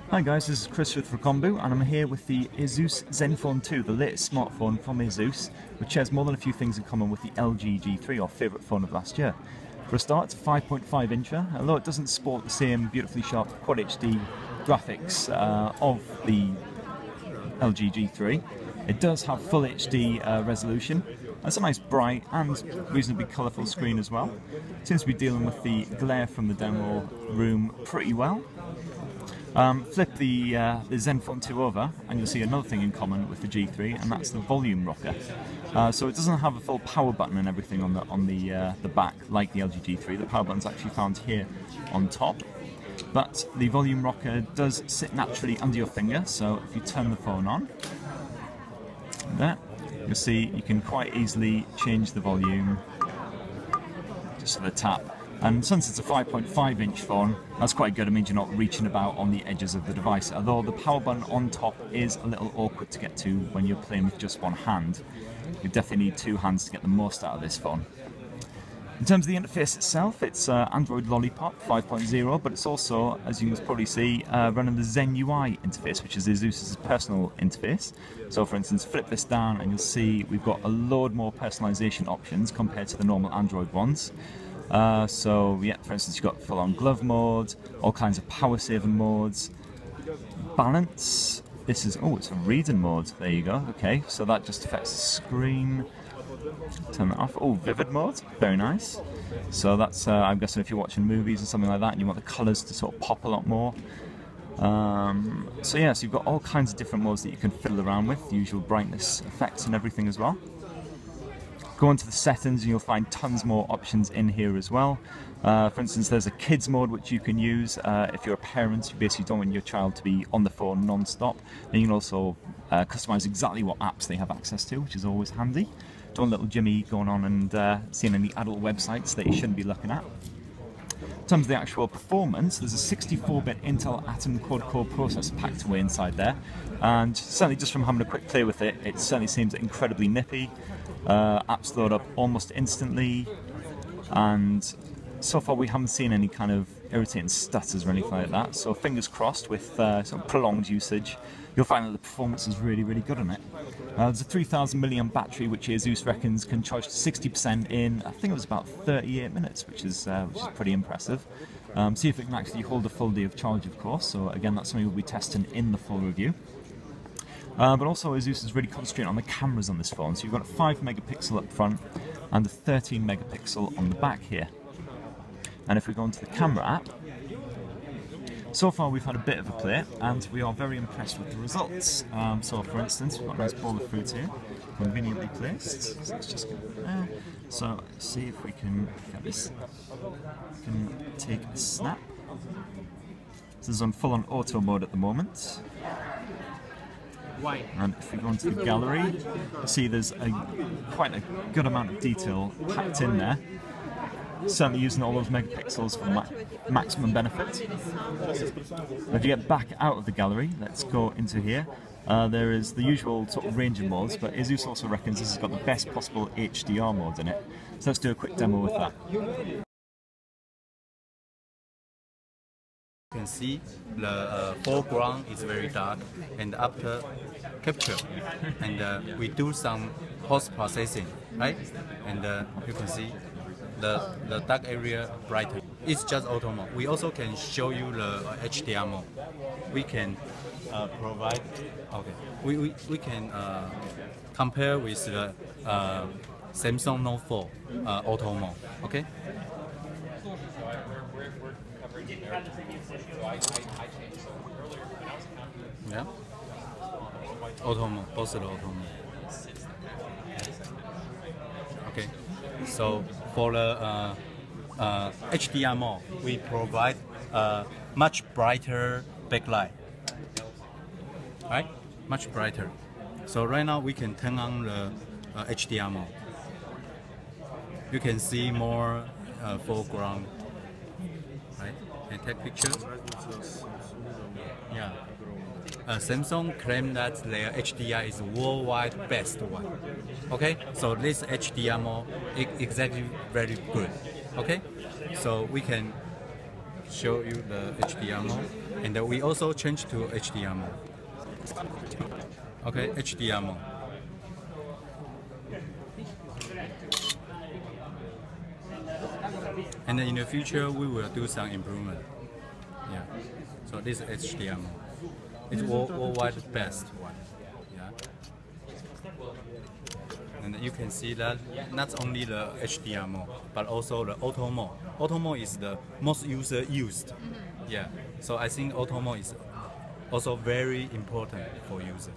Hi guys, this is Chris with Rakombu, and I'm here with the Asus Zenfone 2, the latest smartphone from Asus, which shares more than a few things in common with the LG G3, our favourite phone of last year. For a start, it's a 5.5 incher, although it doesn't sport the same beautifully sharp Quad HD graphics of the LG G3. It does have full HD resolution. It's a nice bright and reasonably colourful screen as well. Seems to be dealing with the glare from the demo room pretty well. Flip the Zenfone 2 over and you'll see another thing in common with the G3, and that's the volume rocker. So it doesn't have a full power button and everything on the back like the LG G3. The power button's actually found here on top. But the volume rocker does sit naturally under your finger, so if you turn the phone on, there, you'll see you can quite easily change the volume just with a tap. And since it's a 5.5 inch phone, that's quite good. It means you're not reaching about on the edges of the device, although the power button on top is a little awkward to get to when you're playing with just one hand. You definitely need two hands to get the most out of this phone. In terms of the interface itself, it's Android Lollipop 5.0, but it's also, as you can probably see, running the Zen UI interface, which is Asus's personal interface. So for instance, flip this down and you'll see we've got a load more personalization options compared to the normal Android ones. So yeah, for instance, you've got full-on glove mode, all kinds of power-saving modes, balance. This is, oh, it's a reading mode. There you go. Okay, so that just affects the screen. Turn that off. Oh, vivid mode, very nice. So that's, I'm guessing if you're watching movies or something like that and you want the colours to sort of pop a lot more. So yeah, so you've got all kinds of different modes that you can fiddle around with, the usual brightness effects and everything as well. Go into the settings and you'll find tons more options in here as well. For instance, there's a kids mode which you can use if you're a parent. You basically don't want your child to be on the phone non-stop. And you can also customize exactly what apps they have access to, which is always handy. Don't want little Jimmy going on and seeing any adult websites that you shouldn't be looking at. In terms of the actual performance, there's a 64-bit Intel Atom quad-core processor packed away inside there, and certainly just from having a quick play with it, it certainly seems incredibly nippy. Apps load up almost instantly, and so far we haven't seen any kind of irritating stutters or anything like that, so fingers crossed with sort of prolonged usage, you'll find that the performance is really, really good on it. There's a 3000 mAh battery which Asus reckons can charge to 60% in, I think it was about 38 minutes, which is pretty impressive. See if it can actually hold a full day of charge, of course, so again that's something we'll be testing in the full review. But also Asus is really concentrating on the cameras on this phone, so you've got a 5 megapixel up front and a 13 megapixel on the back here. And if we go into the camera app, so far we've had a bit of a play and we are very impressed with the results. So for instance, we've got a nice bowl of fruit here, conveniently placed. So let's just get there. So let's see if we can get this. We can take a snap. This is on full-on auto mode at the moment. And if we go into the gallery, you see there's quite a good amount of detail packed in there. Certainly using all those megapixels for maximum benefit. If you get back out of the gallery, let's go into here. There is the usual sort of range of modes, but Asus also reckons this has got the best possible HDR modes in it. So let's do a quick demo with that. You can see the foreground is very dark, and after capture, and we do some post processing, right? And you can see the dark area brighter. It's just auto mode. We also can show you the HDR mode. We can provide. Okay. We can compare with the Samsung Note 4 auto mode. Okay. Yeah. Auto mode, both the auto mode. Okay. So for the HDR mode, we provide a much brighter backlight. Right? Much brighter. So right now we can turn on the HDR mode. You can see more foreground. Right? And take picture. Yeah. Samsung claimed that their HDR is worldwide best one. Okay, so this HDR mode is exactly very good. Okay, so we can show you the HDR, and we also change to HDR. Okay, HDR. And in the future, we will do some improvement. Yeah. So this is HDR. It's worldwide best one. Yeah. And you can see that not only the HDR mode, but also the auto mode. Auto mode is the most user used. Yeah. So I think auto mode is also very important for user.